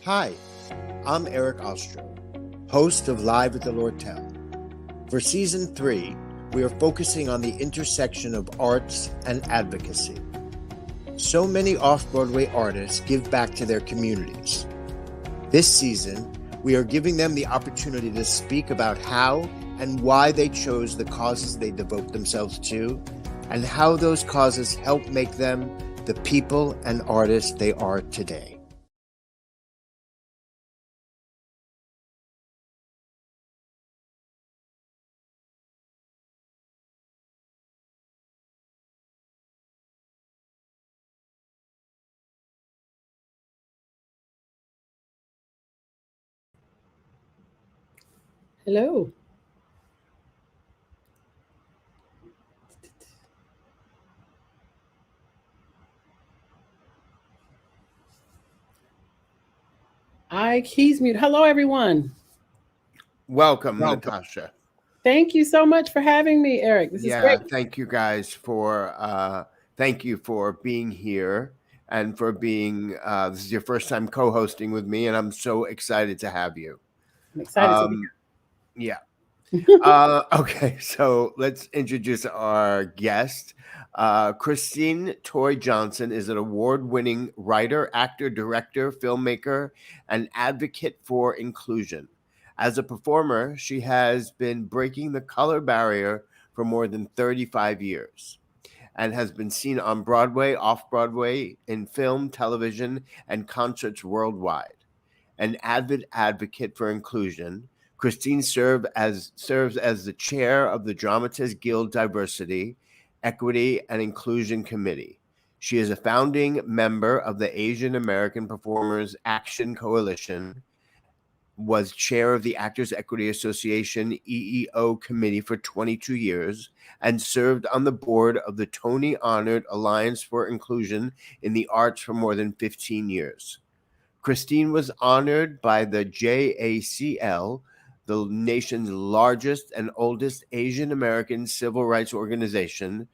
Hi, I'm Eric Ostro, host of Live at the Lortel. For Season 3, we are focusing on the intersection of arts and advocacy. So many off-Broadway artists give back to their communities. This season, we are giving them the opportunity to speak about how and why they chose the causes they devote themselves to, and how those causes help make them the people and artists they are today. Hello. He's mute. Hello, everyone. Welcome, Natasha. Thank you so much for having me, Eric. This is great. Thank you guys for thank you for being here and for being this is your first time co-hosting with me, and I'm so excited to have you. I'm excited to be here. Okay, so let's introduce our guest. Christine Toy Johnson is an award-winning writer, actor, director, filmmaker, and advocate for inclusion. As a performer, she has been breaking the color barrier for more than 35 years and has been seen on Broadway, off-Broadway, in film, television, and concerts worldwide. An avid advocate for inclusion, Christine serves as the chair of the Dramatists Guild Diversity, Equity, and Inclusion Committee. She is a founding member of the Asian American Performers Action Coalition, was chair of the Actors Equity Association EEO Committee for 22 years, and served on the board of the Tony-honored Alliance for Inclusion in the Arts for more than 15 years. Christine was honored by the JACL, the nation's largest and oldest Asian American civil rights organization,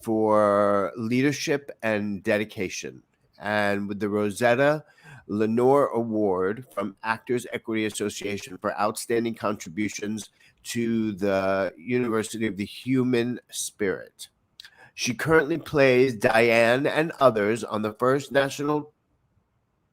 for leadership and dedication, and with the Rosetta Lenore Award from Actors Equity Association for outstanding contributions to the University of the Human Spirit. She currently plays Diane and others on the first national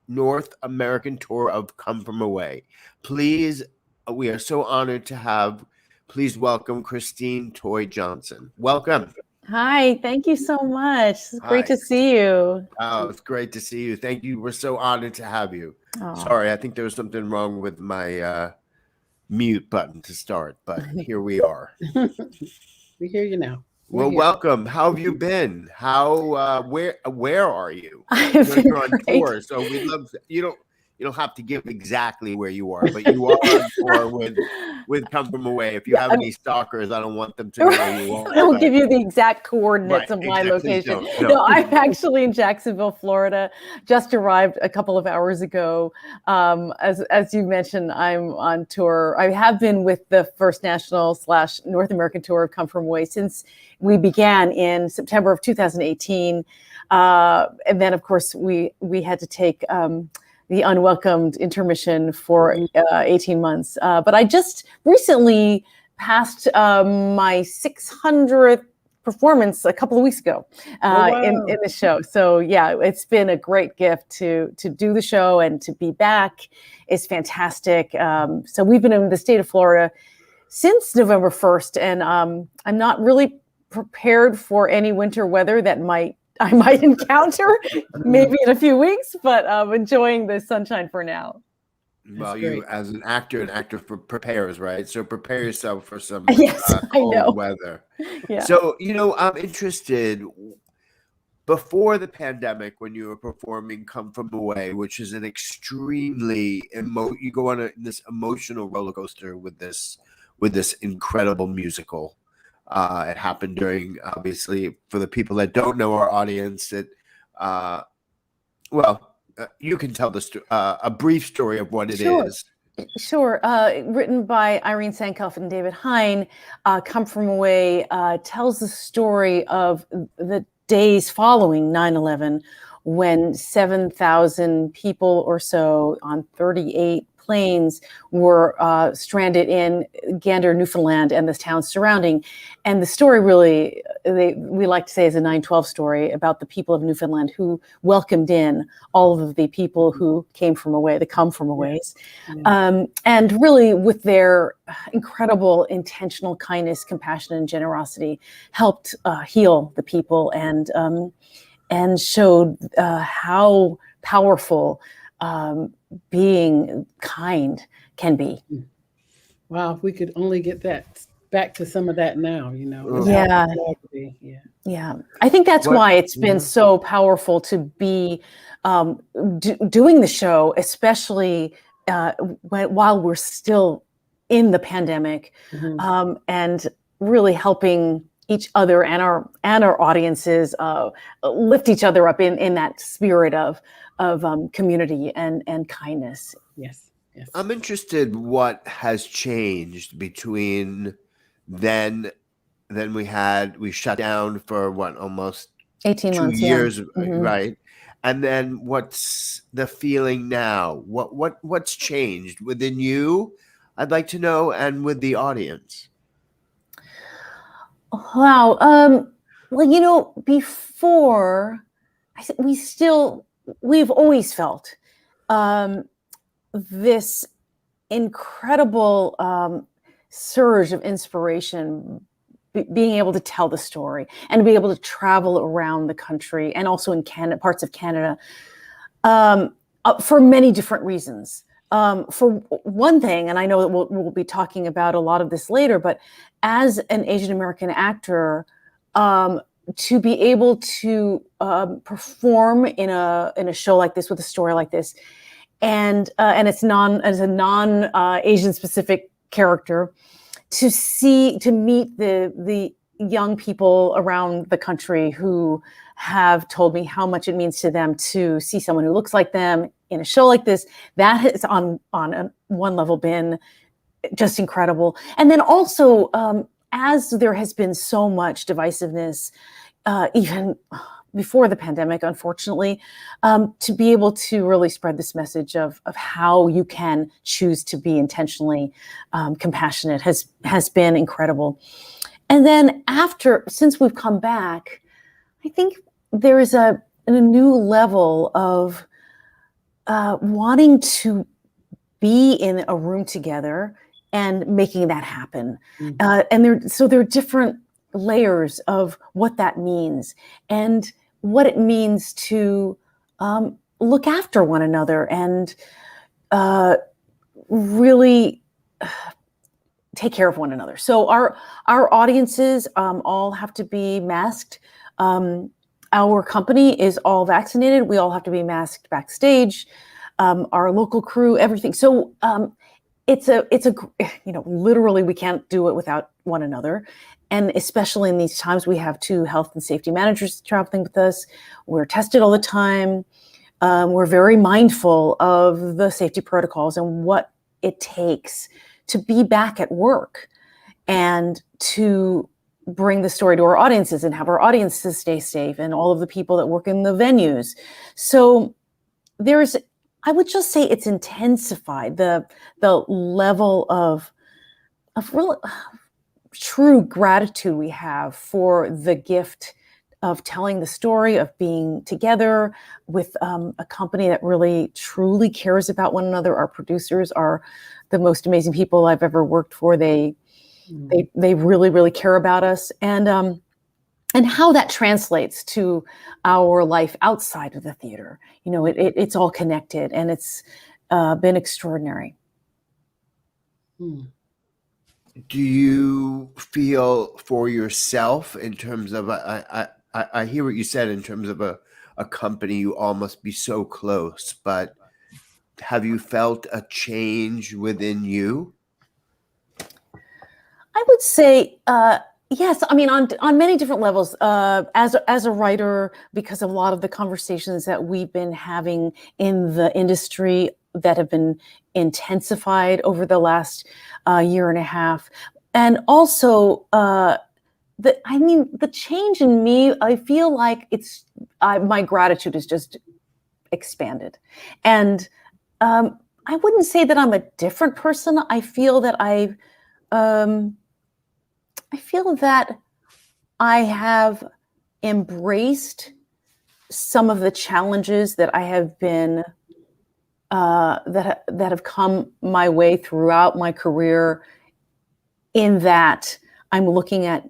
North American tour of Come From Away. Please, we are so honored to have, please welcome Christine Toy Johnson. Welcome. Hi, thank you so much. It's great to see you. Oh, it's great to see you. Thank you. We're so honored to have you. Oh. Sorry, I think there was something wrong with my mute button to start, but here we are. We hear you now. Well, welcome. How have you been? How where are you? You're on tour, so we love you don't have to give exactly where you are, but you are on tour with Come From Away. If you have any stalkers, I don't want them to know where you are. I will give you the exact coordinates of my location. No, I'm actually in Jacksonville, Florida. Just arrived a couple of hours ago. As you mentioned, I'm on tour. I have been with the first national / North American tour of Come From Away since we began in September of 2018. And then, of course, we had to take the unwelcomed intermission for 18 months. But I just recently passed my 600th performance a couple of weeks ago in the show. So yeah, it's been a great gift to do the show and to be back. It's fantastic. So we've been in the state of Florida since November 1st, and I'm not really prepared for any winter weather that I might encounter maybe in a few weeks, but I'm enjoying the sunshine for now. Well, you as an actor prepares, right? So prepare yourself for some cold weather. Yeah. So, I'm interested, before the pandemic, when you were performing Come From Away, which is an extremely you go on this emotional roller coaster with this incredible musical. It happened during, obviously, for the people that don't know our audience, you can tell a brief story of what it is. Sure. Written by Irene Sankoff and David Hine, Come From Away tells the story of the days following 9/11, when 7,000 people or so on 38 planes were stranded in Gander, Newfoundland, and the towns surrounding. And the story really, we like to say, is a 9/12 story about the people of Newfoundland who welcomed in all of the people who came from away, the come from aways. And really, with their incredible intentional kindness, compassion, and generosity, helped heal the people and showed how powerful being kind can be. Wow, if we could only get that back to some of that now, Yeah. Yeah. I think that's why it's been so powerful to be doing the show, especially while we're still in the pandemic, and really helping each other and our audiences lift each other up in that spirit of community and kindness. Yes. I'm interested what has changed between then we shut down for almost 18 2 months, years, right? And then what's the feeling now? What's changed within you? I'd like to know, and with the audience. Wow. Well, before, we've always felt this incredible surge of inspiration, being able to tell the story and be able to travel around the country and also in parts of Canada for many different reasons. For one thing, and I know that we'll be talking about a lot of this later, but as an Asian American actor, to be able to perform in a show like this with a story like this, and it's as a non-Asian specific character, to meet the young people around the country who have told me how much it means to them to see someone who looks like them in a show like this, that has on one level been just incredible. And then also, as there has been so much divisiveness, even before the pandemic, unfortunately, to be able to really spread this message of how you can choose to be intentionally compassionate has been incredible. And then since we've come back, I think there is a new level of wanting to be in a room together and making that happen. And there are different layers of what that means and what it means to look after one another and really take care of one another. So our audiences all have to be masked. Our company is all vaccinated. We all have to be masked backstage. Our local crew, everything. So it's a literally we can't do it without one another. And especially in these times, we have 2 health and safety managers traveling with us. We're tested all the time. We're very mindful of the safety protocols and what it takes to be back at work and to bring the story to our audiences and have our audiences stay safe and all of the people that work in the venues. So I would just say it's intensified the level of real true gratitude we have for the gift of telling the story, of being together with a company that really truly cares about one another. Our producers are the most amazing people I've ever worked for. They really, really care about us, and how that translates to our life outside of the theater. It's all connected, and it's been extraordinary. Do you feel for yourself in terms of, I hear what you said in terms of a company, you all must be so close, but have you felt a change within you? I would say, yes. I mean, on many different levels. As a writer, because of a lot of the conversations that we've been having in the industry that have been intensified over the last year and a half, and also the change in me, I feel like my gratitude is just expanded. And I wouldn't say that I'm a different person. I feel that I have embraced some of the challenges that I have been that have come my way throughout my career, in that I'm looking at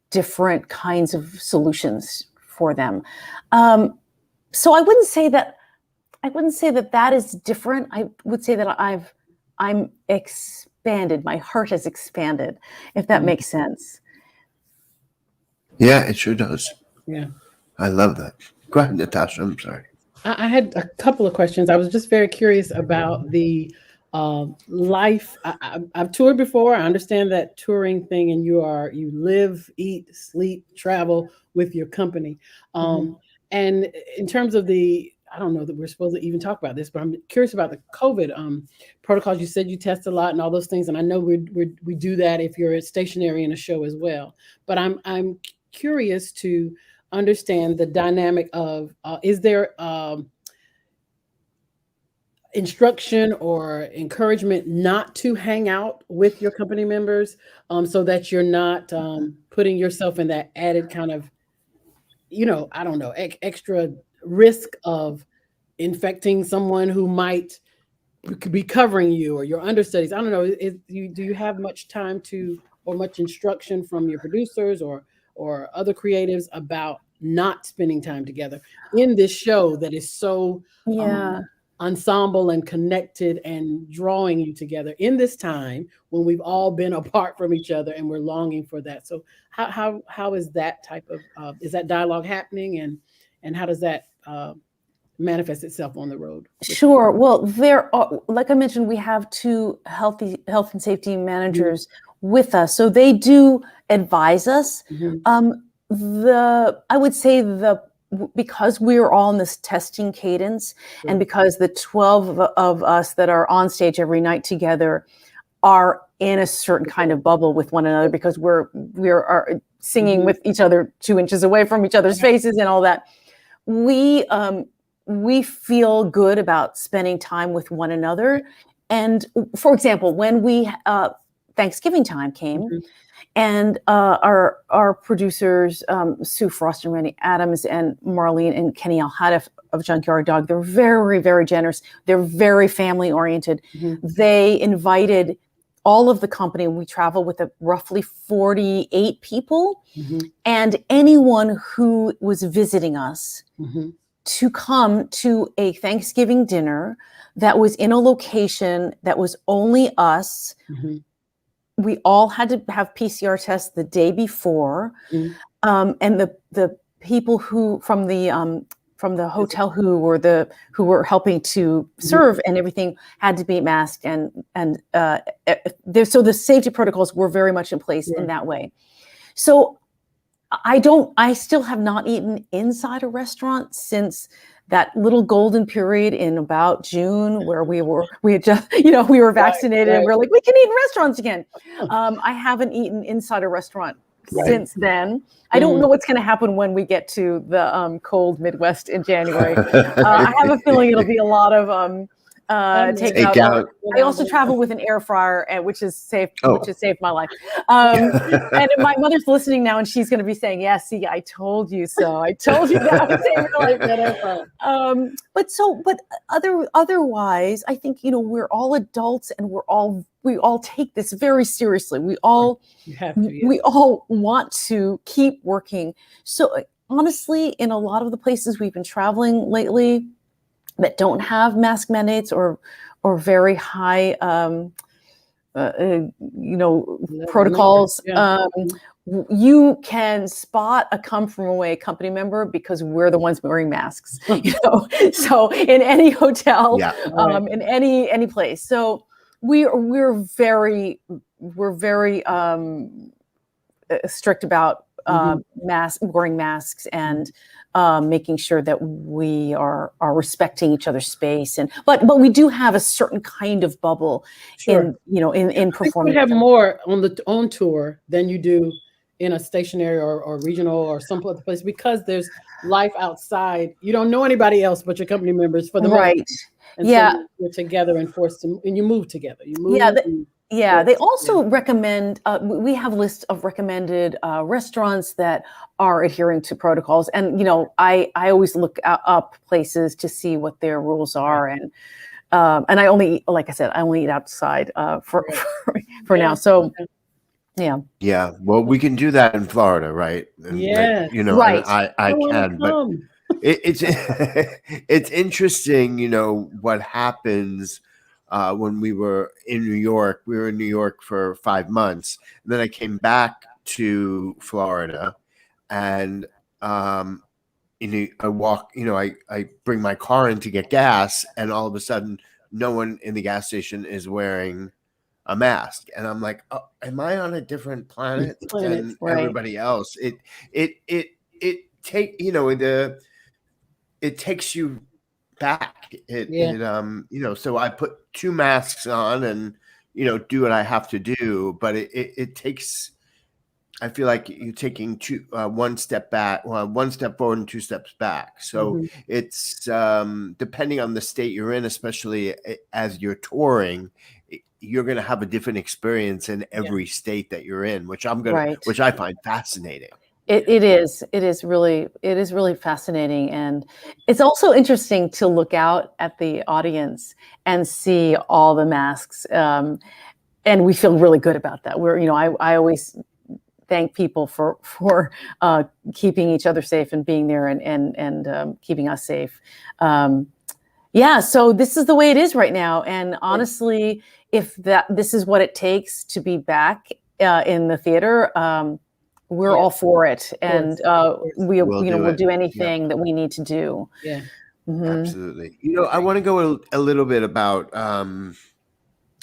different kinds of solutions for them. So I wouldn't say that that is different. I would say that I'm expanded. My heart has expanded, if that makes sense. Yeah, it sure does. Yeah. I love that. Go ahead, Natasha. I'm sorry. I had a couple of questions. I was just very curious about the life. I've toured before. I understand that touring thing, and you live, eat, sleep, travel with your company. And in terms of I don't know that we're supposed to even talk about this, but I'm curious about the COVID protocols. You said you test a lot and all those things, and I know we do that if you're stationary in a show as well. But I'm curious to understand the dynamic of is there instruction or encouragement not to hang out with your company members, so that you're not putting yourself in that added kind of, I don't know, extra risk of infecting someone who might be covering you or your understudies? I don't know. Do you have much time or much instruction from your producers or other creatives about not spending time together in this show that is so ensemble and connected and drawing you together in this time when we've all been apart from each other and we're longing for that? So how is that type of is that dialogue happening, and how does that manifest itself on the road? Sure. Well, there are, like I mentioned, we have 2 health and safety managers with us, so they do advise us. I would say because we're all in this testing cadence, and because the 12 of us that are on stage every night together are in a certain kind of bubble with one another, because we are singing with each other 2 inches away from each other's faces and all that, we feel good about spending time with one another. And for example, when Thanksgiving time came, and our producers, Sue Frost and Randy Adams and Marlene and Kenny Alhadif of Junkyard Dog, they're very, very generous. They're very family oriented. They invited all of the company. We travel with roughly 48 people, and anyone who was visiting us to come to a Thanksgiving dinner that was in a location that was only us. We all had to have PCR tests the day before, and the people who from the hotel who were helping to serve and everything had to be masked, and so the safety protocols were very much in place in that way. So I still have not eaten inside a restaurant since that little golden period in about June, where we had just, we were vaccinated and we're like, we can eat in restaurants again. I haven't eaten inside a restaurant since then. I don't know what's going to happen when we get to the cold Midwest in January. I have a feeling it'll be a lot of takeout. I also travel with an air fryer, which has saved my life. And my mother's listening now, and she's going to be saying, "Yeah, see, I told you so. I told you that would save your life." That air fryer. But otherwise, I think we're all adults, and we all take this very seriously. We all we all want to keep working. So honestly, in a lot of the places we've been traveling lately that don't have mask mandates or very high, protocols, you can spot a come from away company member because we're the ones wearing masks. So in any hotel, in any place. So we're very strict about wearing masks and making sure that we are respecting each other's space, but we do have a certain kind of bubble in performance. You have more on tour than you do in a stationary or regional or some other place, because there's life outside. You don't know anybody else but your company members for the most part. And yeah. so you're together and forced to, and you move together. You move. Yeah, they also recommend, we have lists of recommended restaurants that are adhering to protocols. And, I always look up places to see what their rules are. And I only, like I said, I only eat outside for now. So, yeah. Yeah. Well, we can do that in Florida, right? And yes. Right. And I can, but it's it's interesting, what happens when we were in New York. We were in New York for 5 months, and then I came back to Florida, and I walk. I bring my car in to get gas, and all of a sudden, no one in the gas station is wearing a mask, and I'm like, oh, am I on a different planet than everybody else? It takes you back. So I put 2 masks on and do what I have to do, but it takes. I feel like you're taking one step back, 1 step forward and 2 steps back. So it's depending on the state you're in, especially as you're touring, you're going to have a different experience in every state that you're in, which which I find fascinating. It is really fascinating, and it's also interesting to look out at the audience and see all the masks, and we feel really good about that. I always thank people for keeping each other safe and being there and keeping us safe. So this is the way it is right now, and honestly, if this is what it takes to be back in the theater, we're all for it, and we'll do anything that we need to do. Yeah, absolutely. I want to go a little bit about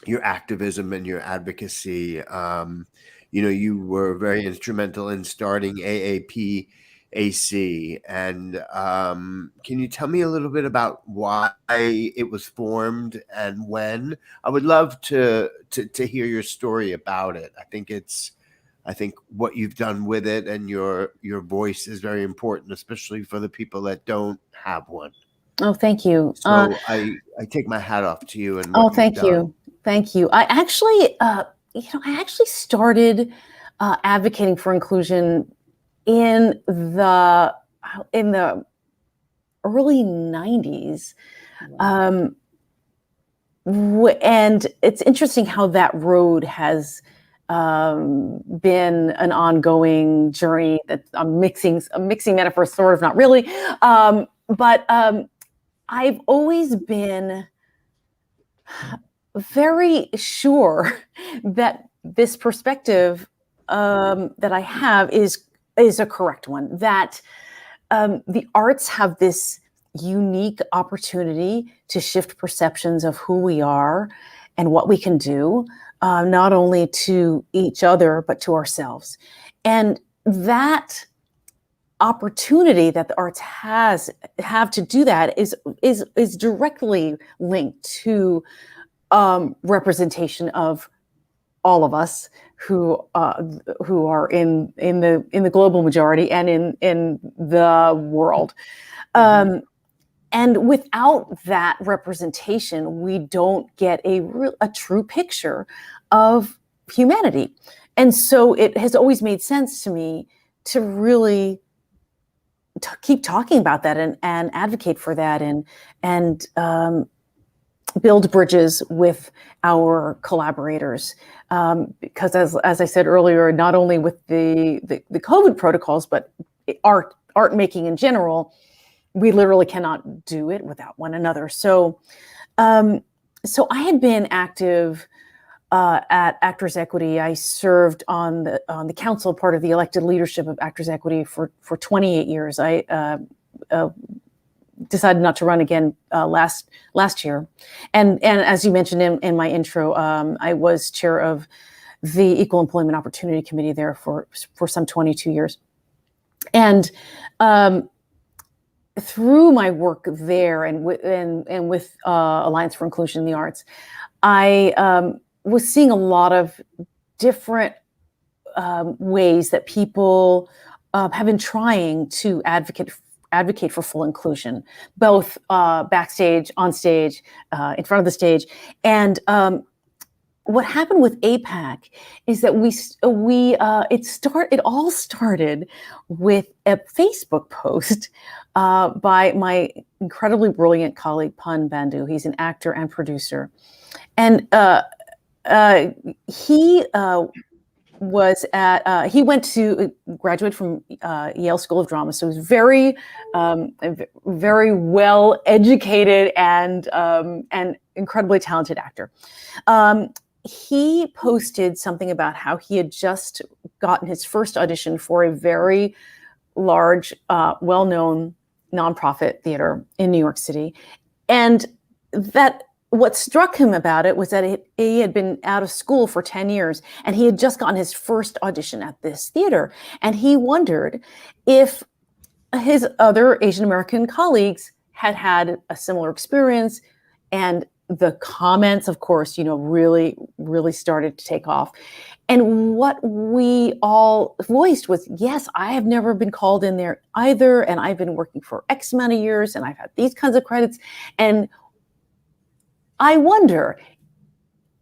your activism and your advocacy. You were very instrumental in starting AAPAC, and can you tell me a little bit about why it was formed and when? I would love to hear your story about it. I think what you've done with it and your voice is very important, especially for the people that don't have one. Oh, thank you. So I take my hat off to you. And thank you. Thank you. I actually started advocating for inclusion in the early 90s. And it's interesting how that road has been an ongoing journey that I'm mixing metaphors, sort of, not really. But I've always been very sure that this perspective that I have is a correct one, that the arts have this unique opportunity to shift perceptions of who we are and what we can do, not only to each other, but to ourselves. And that opportunity that the arts have to do that is directly linked to representation of all of us who are in the global majority and in the world. And without that representation, we don't get a true picture of humanity. And so it has always made sense to me to really keep talking about that and advocate for that and build bridges with our collaborators. Because as I said earlier, not only with the COVID protocols, but art making in general, we literally cannot do it without one another. So I had been active at Actors Equity. I served on the council, part of the elected leadership of Actors Equity for 28 years. I decided not to run again last year. And as you mentioned in my intro, I was chair of the Equal Employment Opportunity Committee there for some 22 years. And through my work there and with Alliance for Inclusion in the Arts, I was seeing a lot of different ways that people have been trying to advocate for full inclusion, both backstage, on stage, in front of the stage. And what happened with APAC is that it all started with a Facebook post by my incredibly brilliant colleague Pan Bandhu. He's an actor and producer, and he went to graduate from Yale School of Drama, so he's very well educated and incredibly talented actor. He posted something about how he had just gotten his first audition for a very large, well-known nonprofit theater in New York City, and that what struck him about it was that he had been out of school for 10 years and he had just gotten his first audition at this theater. And he wondered if his other Asian American colleagues had had a similar experience. And the comments, of course, really, really started to take off. And what we all voiced was, yes, I have never been called in there either. And I've been working for X amount of years and I've had these kinds of credits. And I wonder,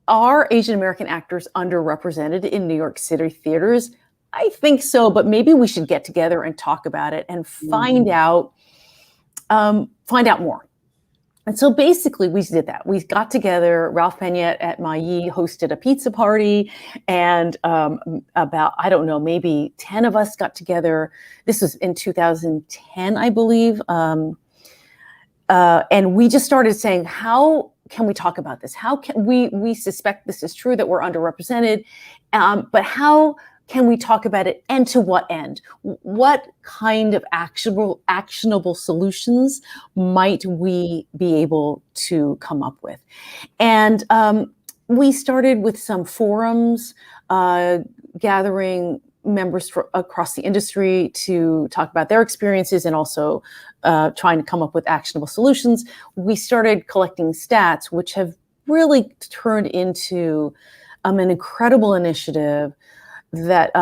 are Asian American actors underrepresented in New York City theaters? I think so, but maybe we should get together and talk about it and find out more. And so basically we did that. We got together, Ralph Peña at Mailly hosted a pizza party, and about, I don't know, maybe 10 of us got together. This was in 2010, I believe. And we just started saying, how can we talk about this? How can we suspect this is true, that we're underrepresented, but how can we talk about it, and to what end? What kind of actionable solutions might we be able to come up with? And we started with some forums, gathering members across the industry to talk about their experiences and also trying to come up with actionable solutions. We started collecting stats, which have really turned into an incredible initiative that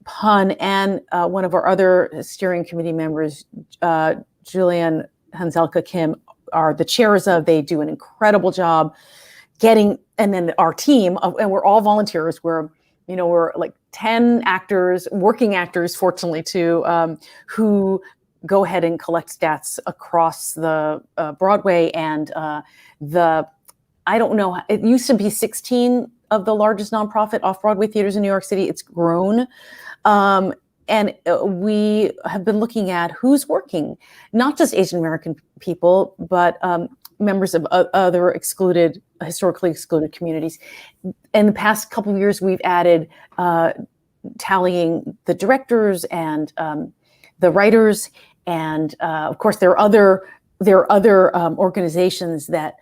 Pan and one of our other steering committee members, Julianne Hanzelka Kim, are the chairs of. They do an incredible job getting, and then our team, and we're all volunteers. We're like 10 actors, working actors, fortunately too, who go ahead and collect stats across the Broadway and I don't know, it used to be 16 of the largest nonprofit off-Broadway theaters in New York City. It's grown. And we have been looking at who's working, not just Asian American people, but members of other historically excluded communities. In the past couple of years, we've added tallying the directors and the writers. And of course, there are other organizations that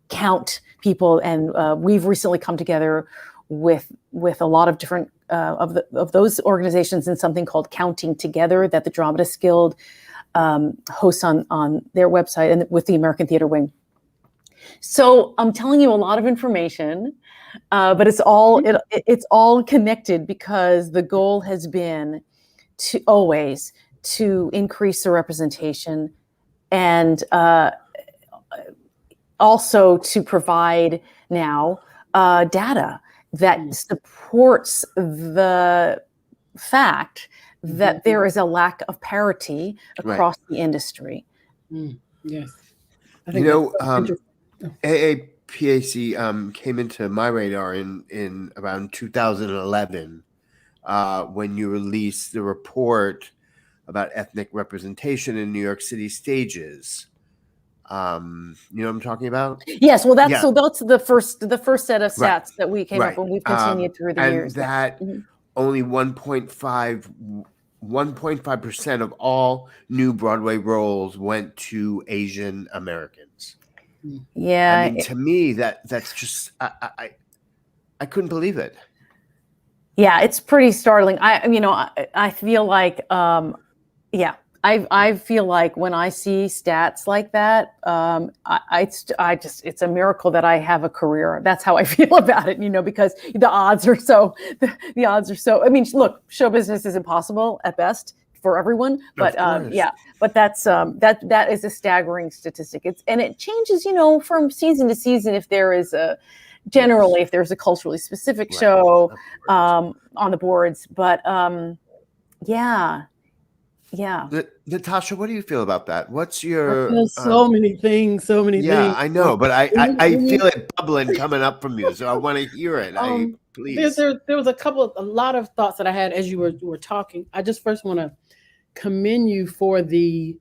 count people, and we've recently come together with a lot of different of those organizations in something called Counting Together that the Dramatists Guild hosts on their website and with the American Theater Wing. So I'm telling you a lot of information, but it's all connected because the goal has been to increase the representation and also to provide now data that supports the fact that there is a lack of parity across the industry. Yes. I think AAPAC came into my radar in around 2011 when you released the report about ethnic representation in New York City stages. You know what I'm talking about? Yes. Well, so that's the first set of stats that we came up with. We've continued through the years. And that only 1.5% of all new Broadway roles went to Asian Americans. Yeah. I mean, to me, that's just I couldn't believe it. Yeah, it's pretty startling. I feel like I feel like when I see stats like that, it's a miracle that I have a career. That's how I feel about it, because the odds are so, I mean, look, show business is impossible at best for everyone, but but that's that is a staggering statistic. It changes, from season to season if there is generally if there's a culturally specific show on the boards, but yeah. Natasha, what do you feel about that? What's your? I feel so many things. Yeah, I know, but I feel it bubbling coming up from you, so I want to hear it. Please. There was a lot of thoughts that I had as you were talking. I just first want to commend you for the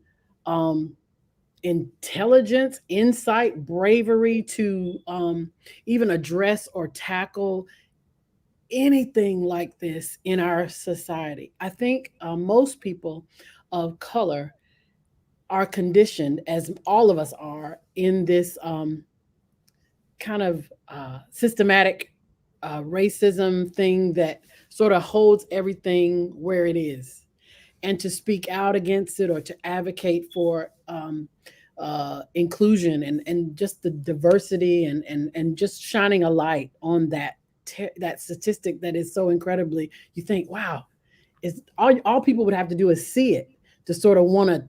intelligence, insight, bravery to even address or tackle anything like this in our society. I think most people of color are conditioned, as all of us are, in this kind of systematic racism thing that sort of holds everything where it is. And to speak out against it or to advocate for inclusion and just the diversity and just shining a light on that statistic that is so incredibly, you think, wow, is all people would have to do is see it to sort of want to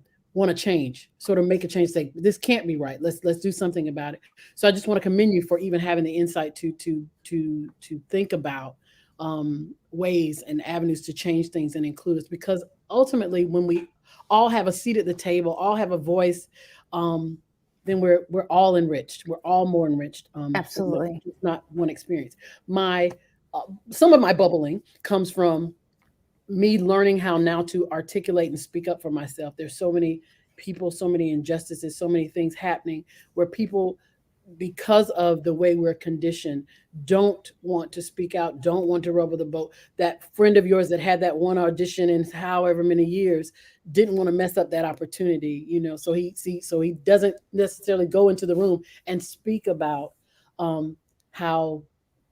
change, sort of make a change, say this can't be right, let's do something about it. So I just want to commend you for even having the insight to think about ways and avenues to change things and include us, because ultimately when we all have a seat at the table, all have a voice, then we're all enriched. We're all more enriched. Absolutely. It's not one experience. Some of my bubbling comes from me learning how now to articulate and speak up for myself. There's so many people, so many injustices, so many things happening where people, because of the way we're conditioned, don't want to speak out, don't want to rubber the boat. That friend of yours that had that one audition in however many years didn't want to mess up that opportunity, so he doesn't necessarily go into the room and speak about how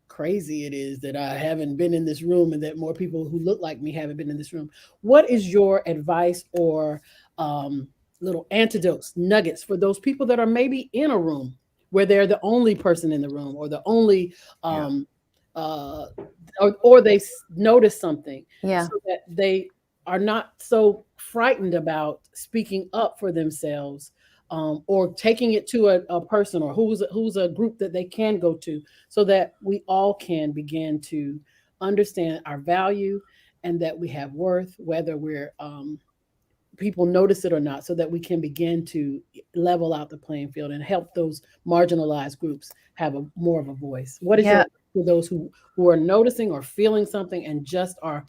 crazy it is that I haven't been in this room and that more people who look like me haven't been in this room. What is your advice or little antidotes, nuggets for those people that are maybe in a room where they're the only person in the room or the only or they notice something, so that they are not so frightened about speaking up for themselves, or taking it to a person or who's a group that they can go to, so that we all can begin to understand our value and that we have worth, whether we're people notice it or not, so that we can begin to level out the playing field and help those marginalized groups have more of a voice. What is your for those who are noticing or feeling something and just are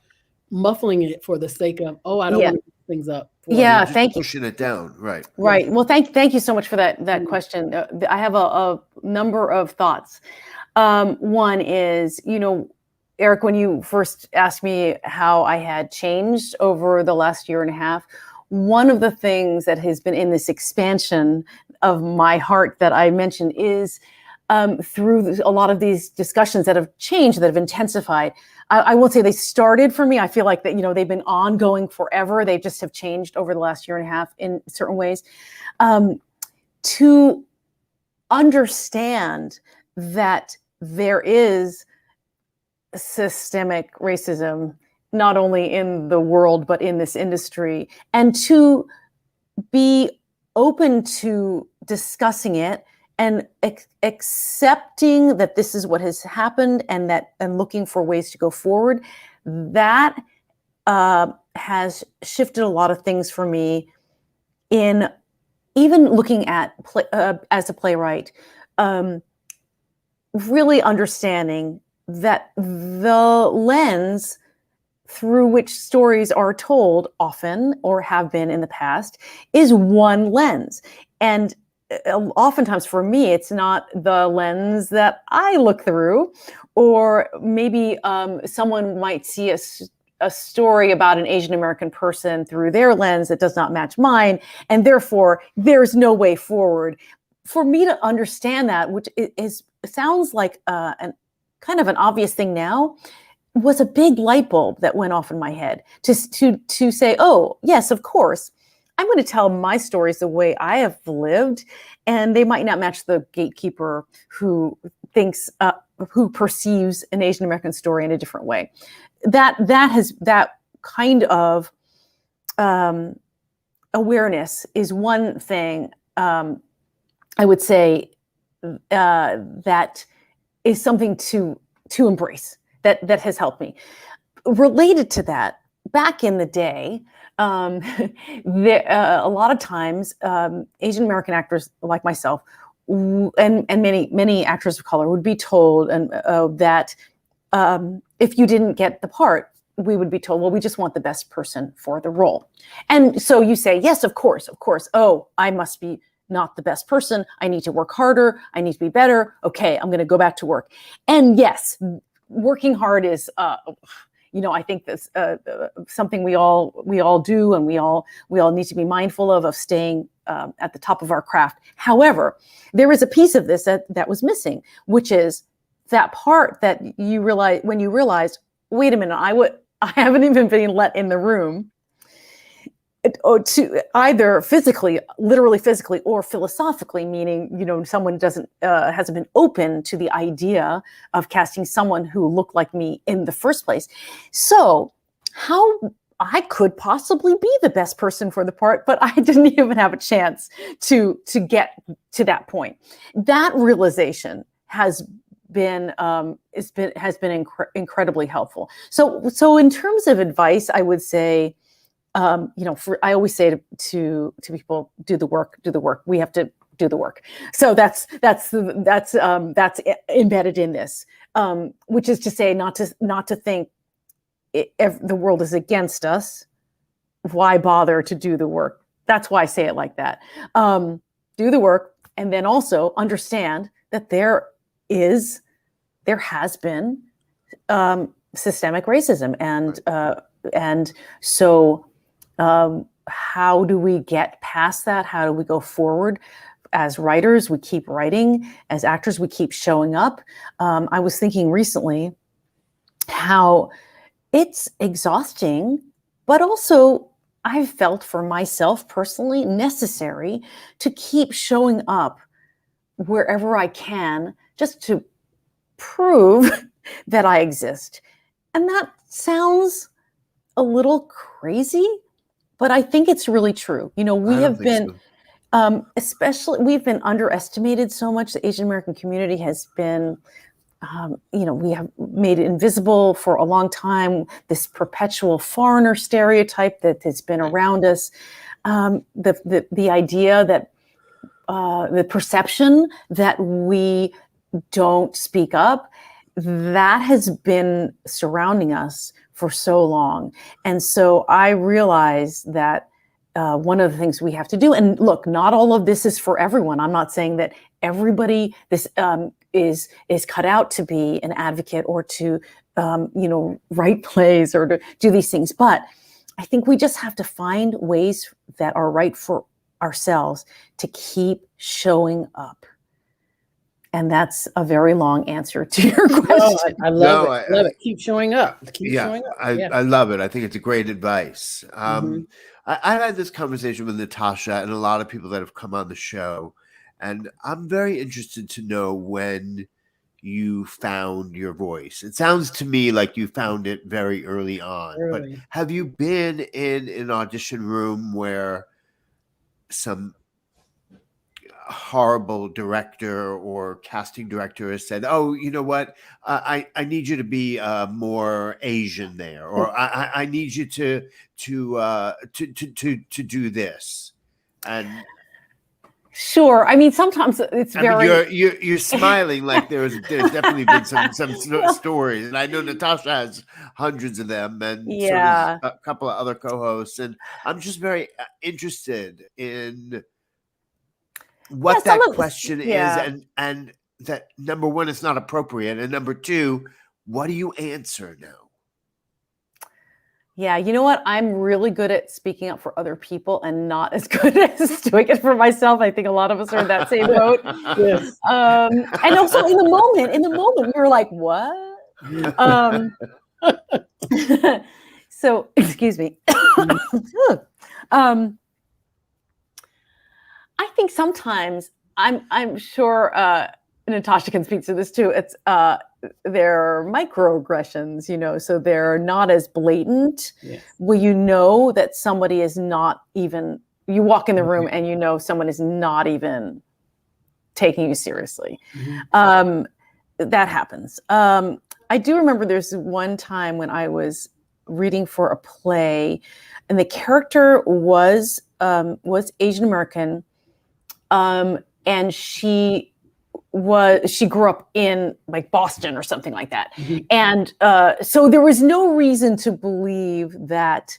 muffling it for the sake of, I don't want to put things up. Thank you. Pushing it down, right? Well, thank you so much for that question. I have a number of thoughts. One is, Eric, when you first asked me how I had changed over the last year and a half, one of the things that has been in this expansion of my heart that I mentioned is through a lot of these discussions that have changed, that have intensified. I won't say they started for me. I feel like that, they've been ongoing forever. They just have changed over the last year and a half in certain ways. To understand that there is systemic racism, not only in the world, but in this industry, and to be open to discussing it and accepting that this is what has happened and looking for ways to go forward. That has shifted a lot of things for me in even looking at as a playwright, really understanding that the lens through which stories are told often, or have been in the past, is one lens. And oftentimes for me, it's not the lens that I look through, or maybe someone might see a story about an Asian American person through their lens that does not match mine, and therefore there's no way forward. For me to understand that, which sounds like an kind of an obvious thing now, was a big light bulb that went off in my head to say, oh, yes, of course, I'm going to tell my stories the way I have lived, and they might not match the gatekeeper who thinks, who perceives an Asian American story in a different way. That kind of awareness is one thing. I would say that is something to embrace. That has helped me. Related to that, back in the day, a lot of times Asian American actors like myself and many actors of color would be told that if you didn't get the part, we would be told, well, we just want the best person for the role. And so you say, yes, of course. Oh, I must be not the best person. I need to work harder. I need to be better. Okay, I'm going to go back to work. And yes, working hard is, I think that's something we all do, and we all need to be mindful of staying at the top of our craft. However, there is a piece of this that was missing, which is that part that you realize when you realized, wait a minute, I haven't even been let in the room to either literally physically, or philosophically, meaning, someone hasn't been open to the idea of casting someone who looked like me in the first place. So how I could possibly be the best person for the part, but I didn't even have a chance to get to that point. That realization has been incredibly helpful. So in terms of advice, I would say, I always say to people, do the work. We have to do the work. So that's embedded in this, which is to say, not to think the world is against us. Why bother to do the work? That's why I say it like that. Do the work, and then also understand that there has been systemic racism, and so. How do we get past that? How do we go forward? As writers, we keep writing. As actors, we keep showing up. I was thinking recently how it's exhausting, but also I've felt for myself personally necessary to keep showing up wherever I can, just to prove that I exist. And that sounds a little crazy, but I think it's really true. We have been, we've been underestimated so much. The Asian American community has been, we have made it invisible for a long time. This perpetual foreigner stereotype that has been around us. The idea that, the perception that we don't speak up, that has been surrounding us for so long. And so I realize that one of the things we have to do, and look, not all of this is for everyone. I'm not saying that everybody is cut out to be an advocate or to write plays or to do these things. But I think we just have to find ways that are right for ourselves to keep showing up. And that's a very long answer to your question. I love it. I love it. Keep showing up. Showing up. I love it. I think it's a great advice. I've had this conversation with Natasha and a lot of people that have come on the show, and I'm very interested to know when you found your voice. It sounds to me like you found it very early on. But have you been in an audition room where some horrible director or casting director has said, "Oh, you know what? I need you to be more Asian there, or I need you to do this." And sure, I mean, sometimes it's you're smiling like there's definitely been some stories, and I know Natasha has hundreds of them, and so does a couple of other co-hosts, and I'm just very interested in what that question is, and that, number one, it's not appropriate, and number two, what do you answer now? Yeah, you know what? I'm really good at speaking up for other people and not as good as doing it for myself. I think a lot of us are in that same boat. Yes. And also in the moment, we were like, what? So, excuse me. I think sometimes I'm sure Natasha can speak to this too. It's they're microaggressions, you know, so they're not as blatant. Yes. Well, you know that somebody is not even. You walk in the room and you know someone is not even taking you seriously. Mm-hmm. That happens. I do remember there's one time when I was reading for a play, and the character was Asian American, and she grew up in like Boston or something like that, and so there was no reason to believe that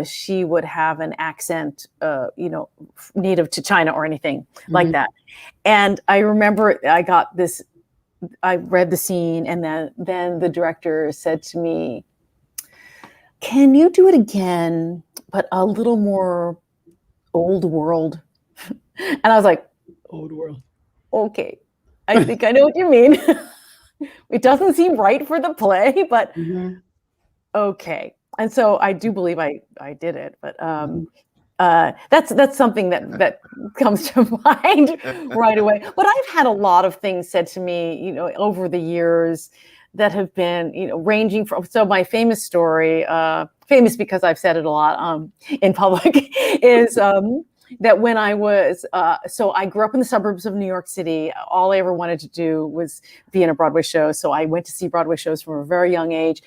she would have an accent, you know, native to China or anything like that. And I remember I read the scene, and then the director said to me, "Can you do it again, but a little more old world?" And I was like, Old world. "Okay, I think I know what you mean." It doesn't seem right for the play, but okay. And so I do believe I did it, but that's something that comes to mind right away. But I've had a lot of things said to me, you know, over the years that have been, you know, ranging from. So my famous story, famous because I've said it a lot in public, is that when I was, so I grew up in the suburbs of New York City. All I ever wanted to do was be in a Broadway show. So I went to see Broadway shows from a very young age.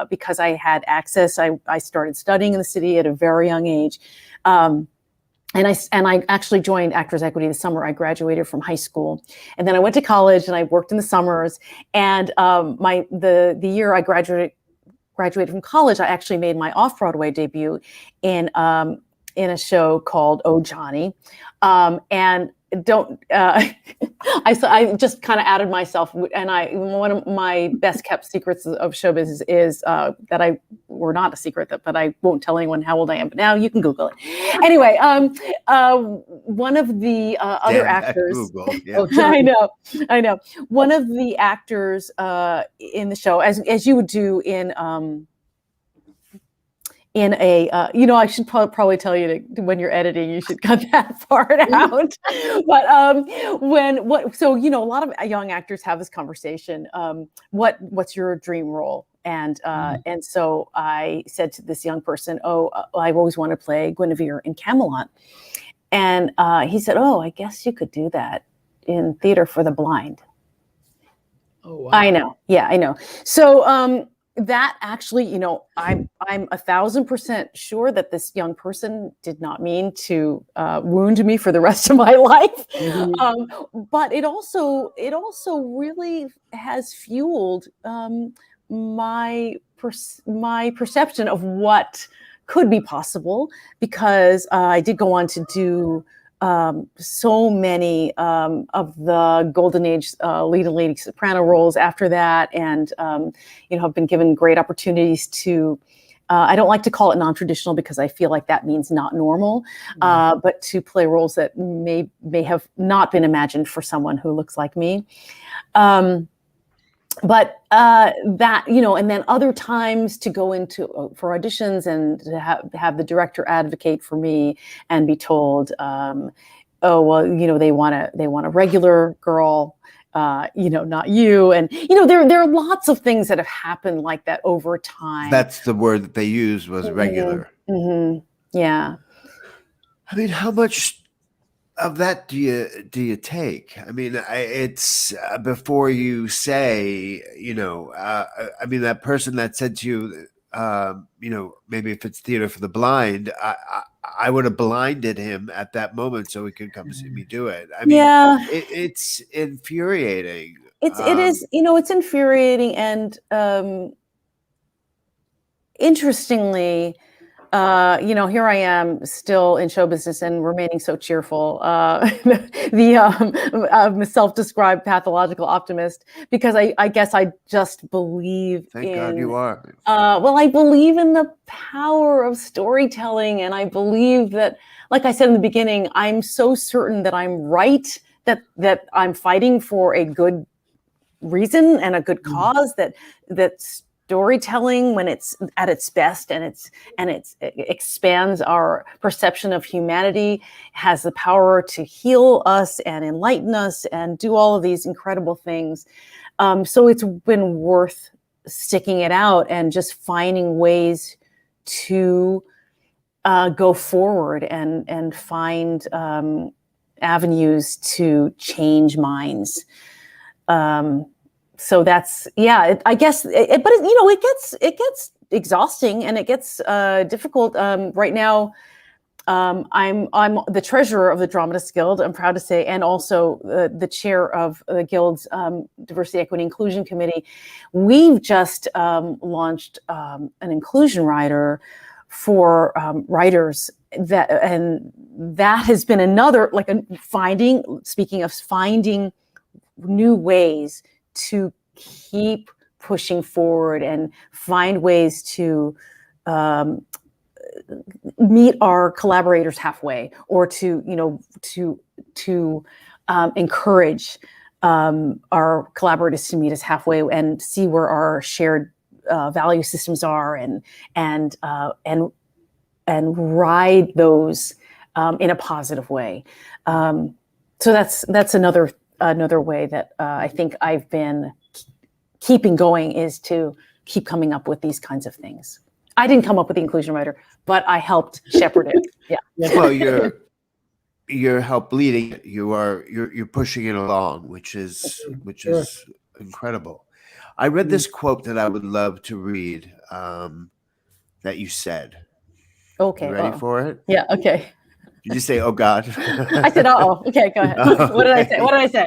Because I had access, I started studying in the city at a very young age. And I actually joined Actors Equity the summer I graduated from high school. And then I went to college and I worked in the summers. And the year I graduated from college, I actually made my off-Broadway debut in a show called Oh Johnny, and I just kind of added myself, and one of my best kept secrets of show business is that we're not a secret, but I won't tell anyone how old I am. But now you can Google it. Anyway, one of the other actors. Google, yeah. I know. One of the actors in the show, as you would do in a, you know, I should probably tell you when you're editing, you should cut that part out. But so, you know, a lot of young actors have this conversation. What's your dream role? And so I said to this young person, I've always wanted to play Guinevere in Camelot. And he said, I guess you could do that in theater for the blind. Oh, wow. I know. Yeah, I know. So, that actually, you know, I'm 1,000% sure that this young person did not mean to wound me for the rest of my life. But it also really has fueled my perception of what could be possible, because I did go on to do so many of the golden age lead and lady soprano roles after that, and you know, have been given great opportunities to. I don't like to call it non-traditional because I feel like that means not normal, but to play roles that may have not been imagined for someone who looks like me. But that, you know, and then other times to go into for auditions and to have the director advocate for me and be told, oh, well, you know, they want a regular girl, you know, not you. And, you know, there are lots of things that have happened like that over time. That's the word that they used, was regular. Yeah. I mean, how much of that do you take? I mean, it's before you say, you know, I mean, that person that said to you, you know, maybe if it's theater for the blind, I would have blinded him at that moment so he could come see me do it. I mean, it's infuriating. It is, you know, it's infuriating, and interestingly, you know, here I am still in show business and remaining so cheerful. I'm a self-described pathological optimist because I guess I just believe Thank God you are. Well, I believe in the power of storytelling, and I believe that, like I said in the beginning, I'm so certain that I'm right, that I'm fighting for a good reason and a good cause, that storytelling when it's at its best, and it expands our perception of humanity, has the power to heal us and enlighten us and do all of these incredible things. So it's been worth sticking it out and just finding ways to go forward and find avenues to change minds. So that's, I guess, but it gets exhausting and it gets difficult. Right now, I'm the treasurer of the Dramatists Guild, I'm proud to say, and also the chair of the Guild's Diversity, Equity, Inclusion Committee. We've just launched an inclusion rider for writers, and that has been another, speaking of finding new ways to keep pushing forward and find ways to meet our collaborators halfway, or to encourage our collaborators to meet us halfway and see where our shared value systems are, and ride those in a positive way. So that's another way that I think I've been keeping going, is to keep coming up with these kinds of things. I didn't come up with the inclusion rider, but I helped shepherd it. Yeah. Well, you're help leading it. You're pushing it along, which is incredible. I read this quote that I would love to read, that you said. Okay. You ready for it? Yeah. Okay. Did you say, "Oh God"? I said, "Uh-oh." Okay, go ahead. What did I say? What did I say?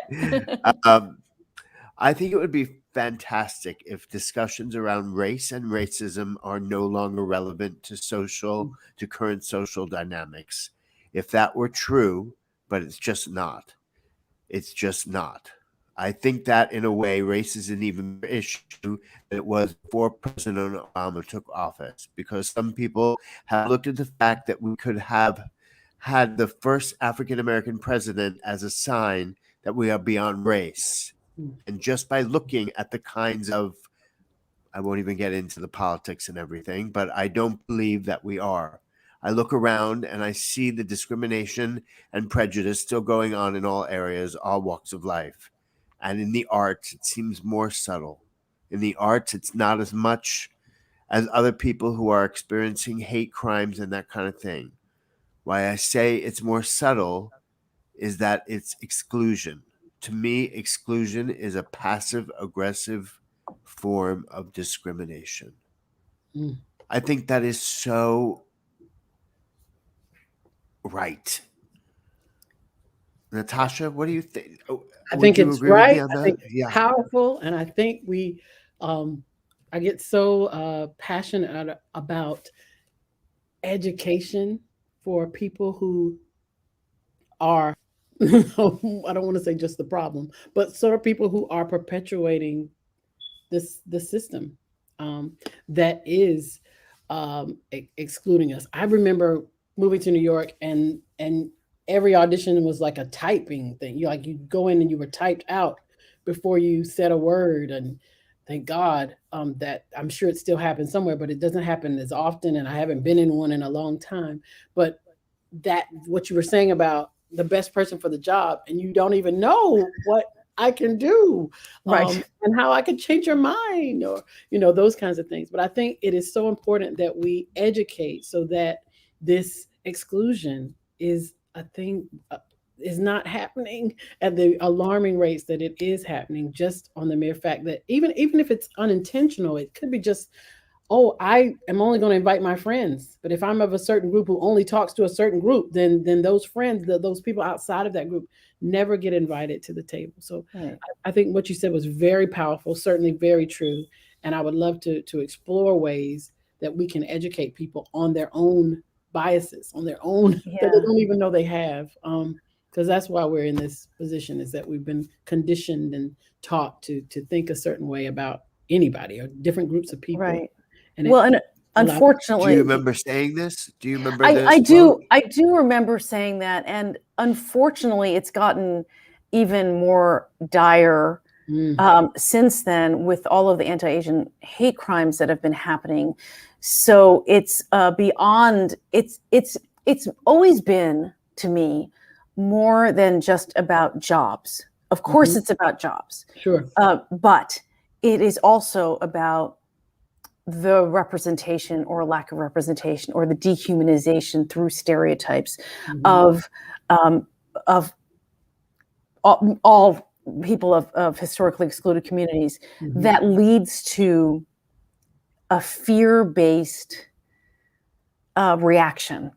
I think it would be fantastic if discussions around race and racism are no longer relevant to current social dynamics. If that were true, but it's just not. It's just not. I think that in a way, race is an even bigger issue than it was before President Obama took office, because some people have looked at the fact that we could have had the first African-American president as a sign that we are beyond race. And just by looking at the kinds of, I won't even get into the politics and everything, but I don't believe that we are. I look around and I see the discrimination and prejudice still going on in all areas, all walks of life. And in the arts, it seems more subtle. In the arts, it's not as much as other people who are experiencing hate crimes and that kind of thing. Why I say it's more subtle is that it's exclusion. To me, exclusion is a passive-aggressive form of discrimination. I think that is so right. Natasha, what do you think? I think it's right. I think it's powerful, and I think we, I get so passionate about education for people who are, I don't want to say just the problem, but sort of people who are perpetuating the system that is excluding us. I remember moving to New York, and every audition was like a typing thing. You go in and you were typed out before you said a word. And thank God that I'm sure it still happens somewhere, but it doesn't happen as often. And I haven't been in one in a long time. But that, what you were saying about the best person for the job, and you don't even know what I can do, right, and how I can change your mind, or those kinds of things. But I think it is so important that we educate so that this exclusion is a thing, is not happening at the alarming rates that it is happening, just on the mere fact that even if it's unintentional, it could be just, oh, I am only going to invite my friends. But if I'm of a certain group who only talks to a certain group, then those friends, those people outside of that group, never get invited to the table. So right. I think what you said was very powerful, certainly very true. And I would love to explore ways that we can educate people on their own biases, on their own, that they don't even know they have. Because that's why we're in this position, is that we've been conditioned and taught to think a certain way about anybody or different groups of people. Right. And unfortunately, do you remember saying this? Do you remember this? I do remember saying that. And unfortunately, it's gotten even more dire since then with all of the anti-Asian hate crimes that have been happening. So it's beyond. It's always been to me more than just about jobs. Of course, it's about jobs. Sure. But it is also about the representation or lack of representation or the dehumanization through stereotypes of all people of historically excluded communities that leads to a fear-based reaction,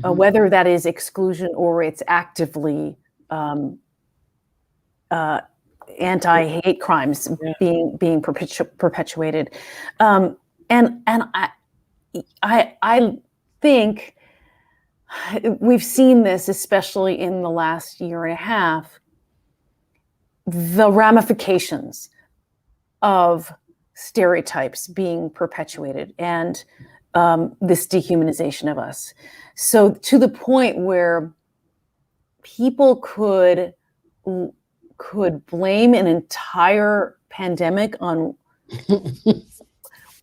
whether that is exclusion or it's actively anti-hate crimes being perpetuated. And I think we've seen this, especially in the last year and a half, the ramifications of stereotypes being perpetuated and this dehumanization of us. So to the point where people could blame an entire pandemic on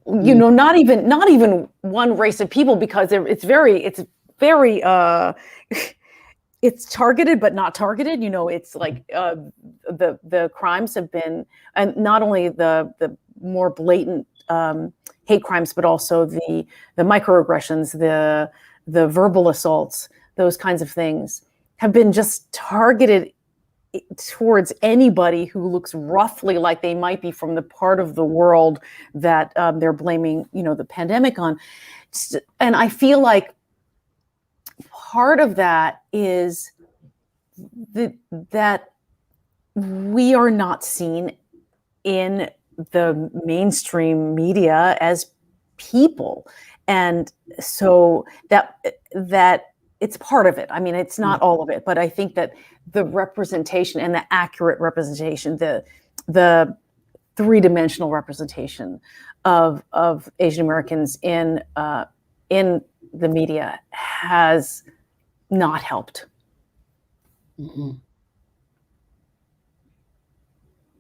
not even one race of people, because it's very it's targeted but not targeted. It's like the crimes have been, and not only the more blatant hate crimes, but also the microaggressions, the verbal assaults, those kinds of things have been just targeted towards anybody who looks roughly like they might be from the part of the world that they're blaming, the pandemic on. And I feel like part of that is that we are not seen in the mainstream media as people. And so that it's part of it. I mean, it's not all of it, but I think that the representation and the accurate representation, the three-dimensional representation of Asian Americans in the media has not helped.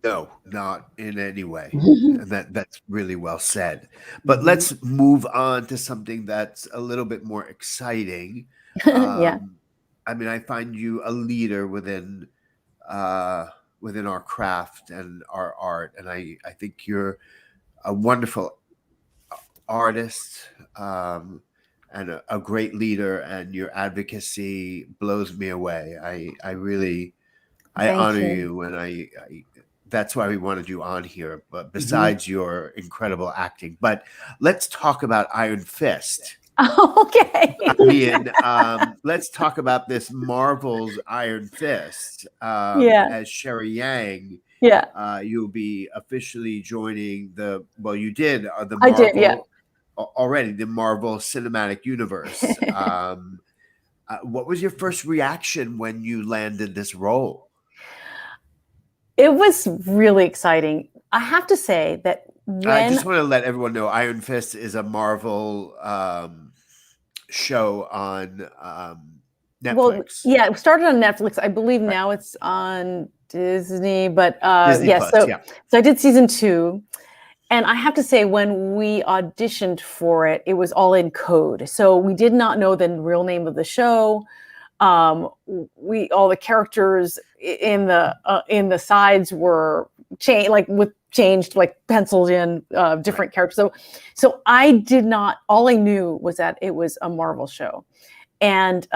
No, not in any way. That's really well said. But let's move on to something that's a little bit more exciting. I mean, I find you a leader within our craft and our art, and I think you're a wonderful artist and a great leader, and your advocacy blows me away. I really honor you, and I that's why we wanted you on here. But besides your incredible acting, but let's talk about Iron Fist. Okay. I mean, let's talk about this Marvel's Iron Fist. As Sherry Yang, you'll be officially joining you did the Marvel. I did, already, the Marvel Cinematic Universe. What was your first reaction when you landed this role? It was really exciting. I have to say that I just want to let everyone know Iron Fist is a Marvel show on Netflix. Well, it started on Netflix. I believe now it's on Disney, but Disney Plus, so I did season 2. And I have to say, when we auditioned for it, it was all in code. So we did not know the real name of the show. All the characters in the sides were changed, like penciled in different characters. So I did not. All I knew was that it was a Marvel show, and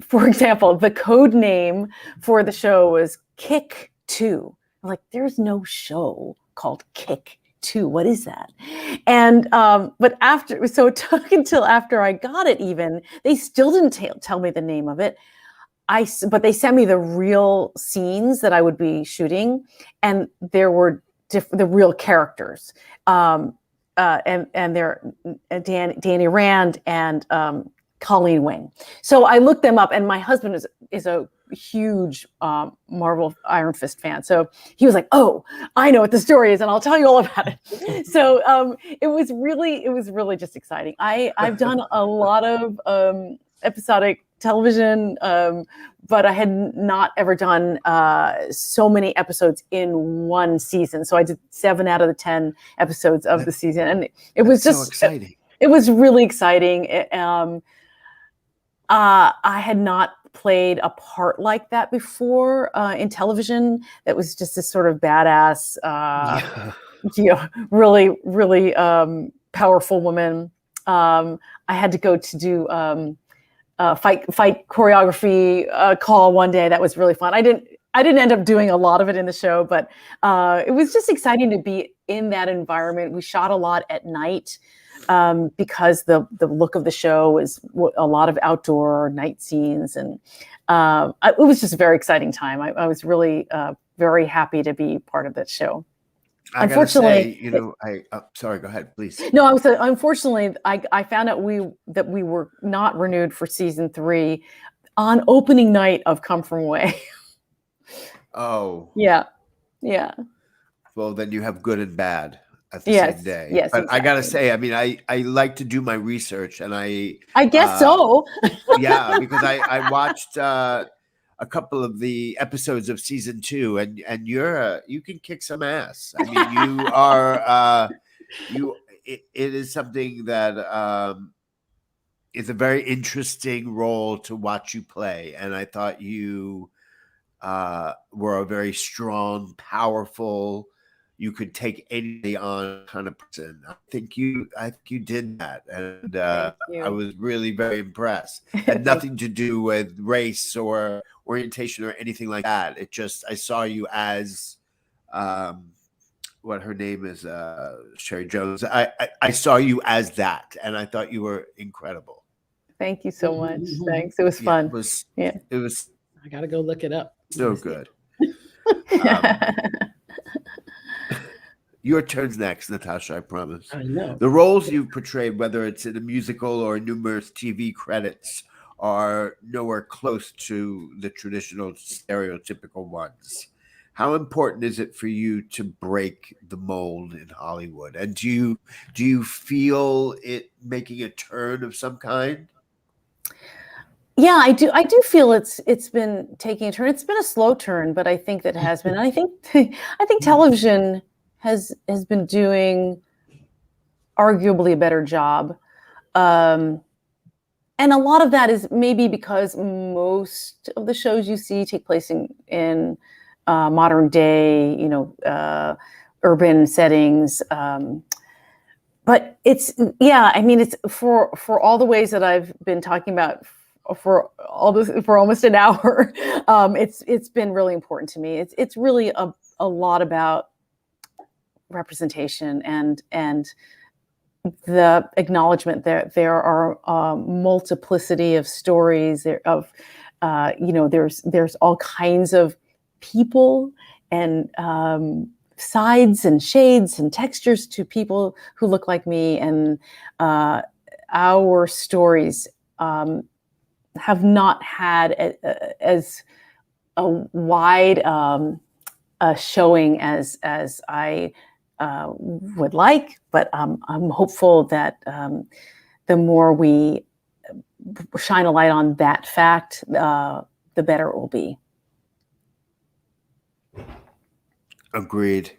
for example, the code name for the show was Kick 2. I'm like, there's no show called Kick 2. What is that? And but so it took until after I got it, even they still didn't tell me the name of it. But they sent me the real scenes that I would be shooting, and there were the real characters, and they're Danny Rand and Colleen Wing. So I looked them up, and my husband is a huge Marvel Iron Fist fan. So he was like, "Oh, I know what the story is, and I'll tell you all about it." So it was really just exciting. I've done a lot of episodic television, but I had not ever done so many episodes in one season. So I did 7 out of the 10 episodes of the season, and it was just so exciting. It was really exciting. I had not played a part like that before in television. That was just this sort of badass, really, really powerful woman. I had to go to do fight choreography call one day. That was really fun. I didn't end up doing a lot of it in the show, but it was just exciting to be in that environment. We shot a lot at night. Because the look of the show was a lot of outdoor night scenes, and it was just a very exciting time. I was really very happy to be part of that show. Unfortunately, sorry, go ahead, please. No, unfortunately, I found out that we were not renewed for season 3 on opening night of Come From Away. Oh. Yeah. Well, then you have good and bad at the yes, same day. Yes, but exactly. I gotta say, I mean, I like to do my research, and I guess so. Yeah, because I watched a couple of the episodes of season 2, and you can kick some ass. I mean, you are it is something that is a very interesting role to watch you play, and I thought you were a very strong, powerful, you could take anything on kind of person. I think you did that, and I was really very impressed. It had nothing to do with race or orientation or anything like that. It just, I saw you as what her name is, Sherry Jones. I saw you as that, and I thought you were incredible. Thank you so much. Thanks. It was fun. It was. I gotta go look it up. So good. Your turn's next, Natasha, I promise. I know. The roles you've portrayed, whether it's in a musical or numerous TV credits, are nowhere close to the traditional stereotypical ones. How important is it for you to break the mold in Hollywood? And do you feel it making a turn of some kind? Yeah, I do feel it's been taking a turn. It's been a slow turn, but I think that has been. And I think television has been doing arguably a better job. And a lot of that is maybe because most of the shows you see take place in modern day, urban settings. But it's for all the ways that I've been talking about for almost an hour. It's been really important to me. It's really a lot about representation and the acknowledgement that there are multiplicity of stories there's all kinds of people and sides and shades and textures to people who look like me, and our stories have not had as a wide showing as I would like, but I'm hopeful that the more we shine a light on that fact, the better it will be. Agreed.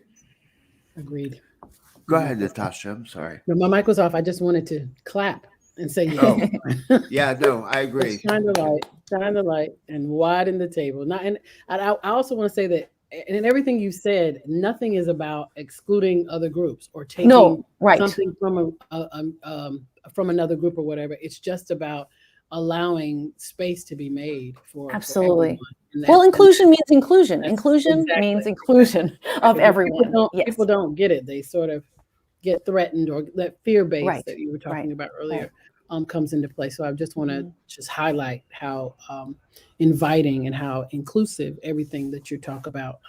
Go ahead, Natasha. I'm sorry. No, my mic was off. I just wanted to clap and say yes. Oh. Yeah, no, I agree. Shine the light, and widen the table. And I also want to say that, and in everything you said, nothing is about excluding other groups or taking something from another group or whatever. It's just about allowing space to be made for absolutely. Well, inclusion means inclusion. Inclusion means inclusion of everyone. People don't get it. They sort of get threatened, or that fear base that you were talking about earlier comes into play. So I just want to just highlight how inviting and how inclusive everything that you talk about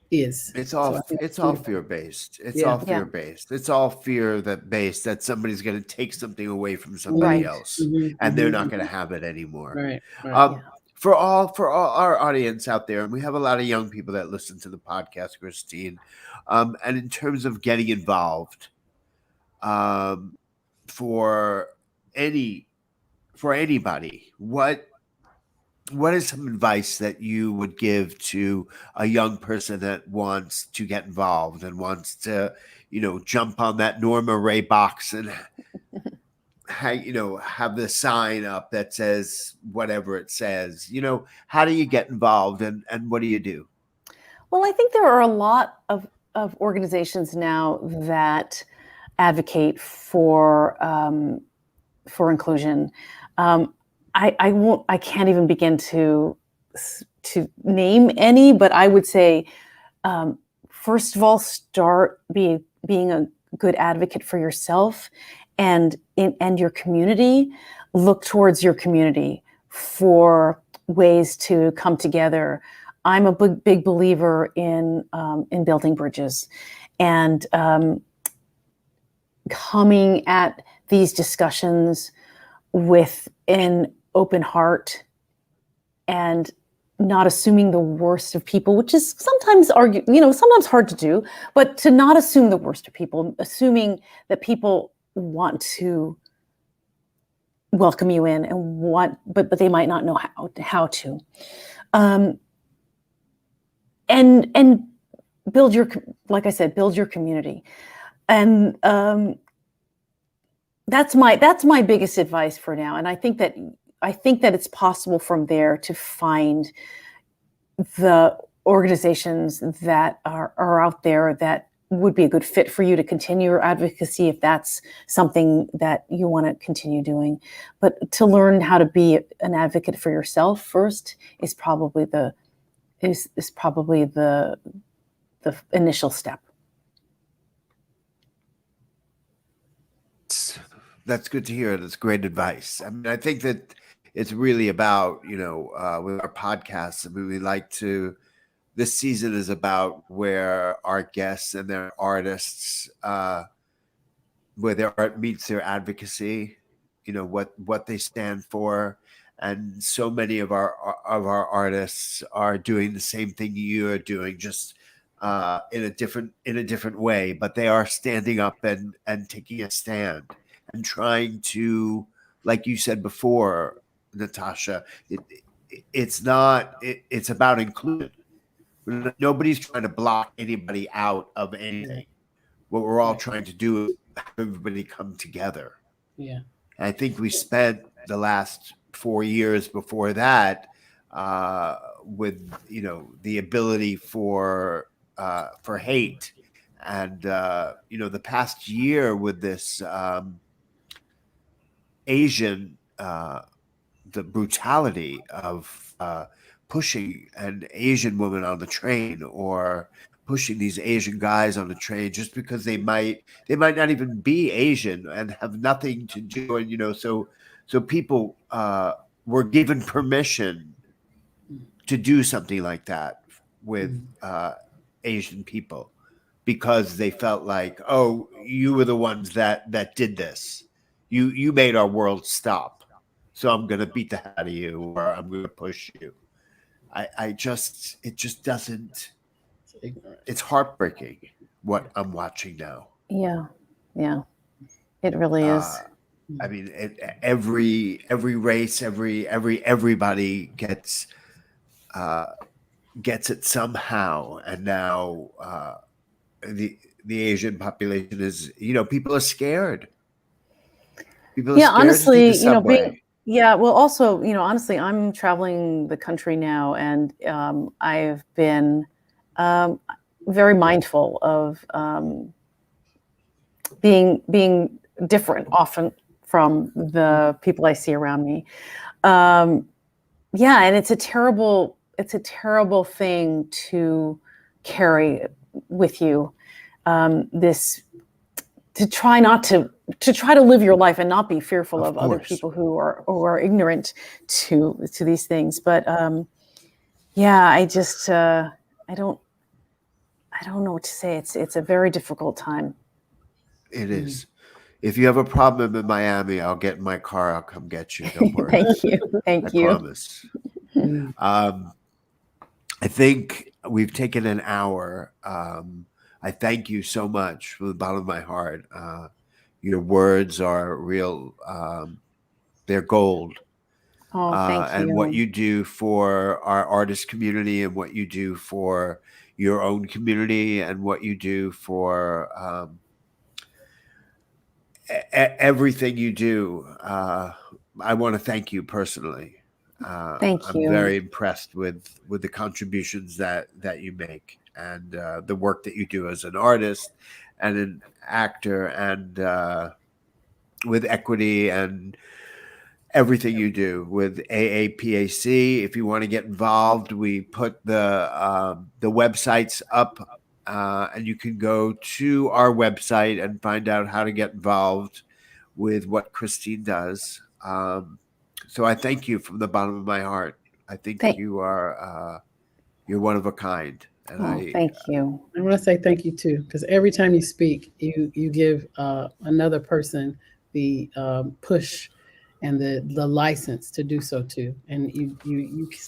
is. It's all fear based. It's all fear based. It's all fear based that somebody's going to take something away from somebody else, and they're not going to have it anymore. Right. For all our audience out there, and we have a lot of young people that listen to the podcast, Christine, and in terms of getting involved, for any for anybody, what is some advice that you would give to a young person that wants to get involved and wants to, jump on that Norma Ray box and have the sign up that says whatever it says? How do you get involved and what do you do? Well, I think there are a lot of organizations now that advocate for inclusion. I can't even begin to name any, but I would say, first of all, start being a good advocate for yourself and your community. Look towards your community for ways to come together. I'm a big believer in building bridges and coming at these discussions with an open heart and not assuming the worst of people, which is sometimes sometimes hard to do, but to not assume the worst of people, assuming that people want to welcome you in and but they might not know how to. And build like I said, build your community. And that's my biggest advice for now. And I think that it's possible from there to find the organizations that are out there that would be a good fit for you to continue your advocacy if that's something that you want to continue doing. But to learn how to be an advocate for yourself first is probably the initial step. That's good to hear. That's great advice. I mean, I think that it's really about, with our podcasts, I mean, this season is about where our guests and their artists, where their art meets their advocacy, what they stand for. And so many of our artists are doing the same thing you are doing, just in a different way, but they are standing up and taking a stand and trying to, like you said before, Natasha, it's about inclusion. Nobody's trying to block anybody out of anything. What we're all trying to do is have everybody come together. Yeah. And I think we spent the last 4 years before that with the ability for hate, and the past year with this Asian the brutality of pushing an Asian woman on the train or pushing these Asian guys on the train just because they might not even be Asian and have nothing to do. And so people were given permission to do something like that with Asian people because they felt like, oh, you were the ones that did this. You made our world stop. So I'm going to beat the heck out of you, or I'm going to push you. It just doesn't. It's heartbreaking what I'm watching now. Yeah, it really is. I mean, every race, everybody gets it somehow, and now the Asian population is, people are scared. People are scared honestly, to do the subway. Well, also, honestly, I'm traveling the country now, and I've been very mindful of being different often from the people I see around me. And it's a terrible thing to carry with you. To try to live your life and not be fearful of other people who are ignorant to these things. But I just I don't know what to say. It's a very difficult time. It is. If you have a problem in Miami, I'll get in my car. I'll come get you. Don't worry. Thank you. Thank you. I promise. I think we've taken an hour. I thank you so much from the bottom of my heart. Your words are real They're gold. Oh, thank you. And what you do for our artist community, and what you do for your own community, and what you do for everything you do. I want to thank you personally. Thank I'm you. very impressed with the contributions that you make, and the work that you do as an artist and an actor, and with equity and everything you do with AAPAC. If you want to get involved, we put the websites up, and you can go to our website and find out how to get involved with what Christine does. So I thank you from the bottom of my heart. I think you are you're one of a kind. And thank you. I want to say thank you too, because every time you speak, you give another person the push and the license to do so too. And you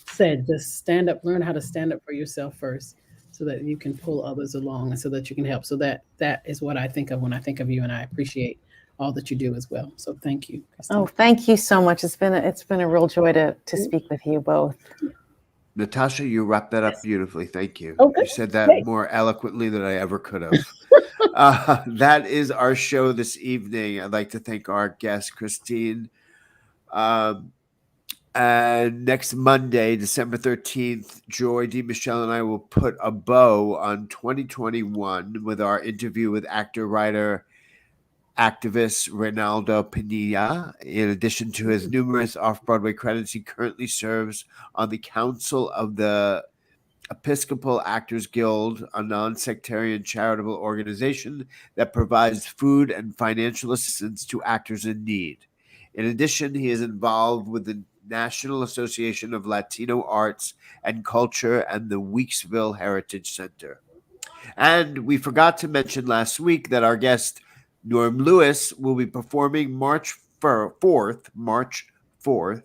said just stand up, learn how to stand up for yourself first, so that you can pull others along, and so that you can help. So that is what I think of when I think of you, and I appreciate all that you do as well. So thank you, Christine. Oh, thank you so much. It's been a real joy to speak with you both. Natasha, you wrapped that up beautifully. Thank you. Okay. You said that more eloquently than I ever could have. That is our show this evening. I'd like to thank our guest, Christine. And next Monday, December 13th, Joy D. Michelle and I will put a bow on 2021 with our interview with actor, writer, activist Reynaldo Pinilla. In addition to his numerous off-Broadway credits, he currently serves on the Council of the Episcopal Actors Guild, a non-sectarian charitable organization that provides food and financial assistance to actors in need. In addition, he is involved with the National Association of Latino Arts and Culture and the Weeksville Heritage Center. And we forgot to mention last week that our guest, Norm Lewis, will be performing March 4th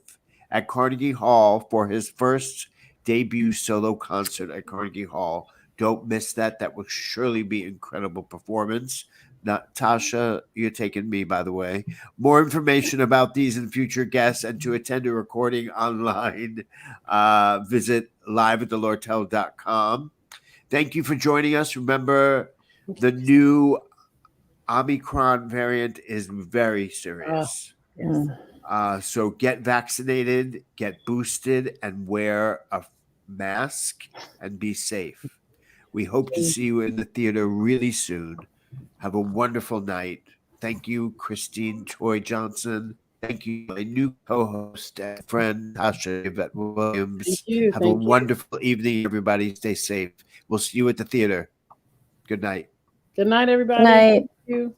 at Carnegie Hall for his first debut solo concert at Carnegie Hall. Don't miss that. That will surely be an incredible performance. Natasha, you're taking me, by the way. More information about these and future guests, and to attend a recording online, visit liveathelortel.com. Thank you for joining us. Remember, the new Omicron variant is very serious. Yes. So get vaccinated, get boosted, and wear a mask and be safe. We hope to see you in the theater really soon. Have a wonderful night. Thank you, Christine Toy Johnson. Thank you, my new co-host and friend, Tasha Yvette Williams. Thank you. Have a wonderful evening, everybody. Stay safe. We'll see you at the theater. Good night. Good night, everybody. Good night. Thank you.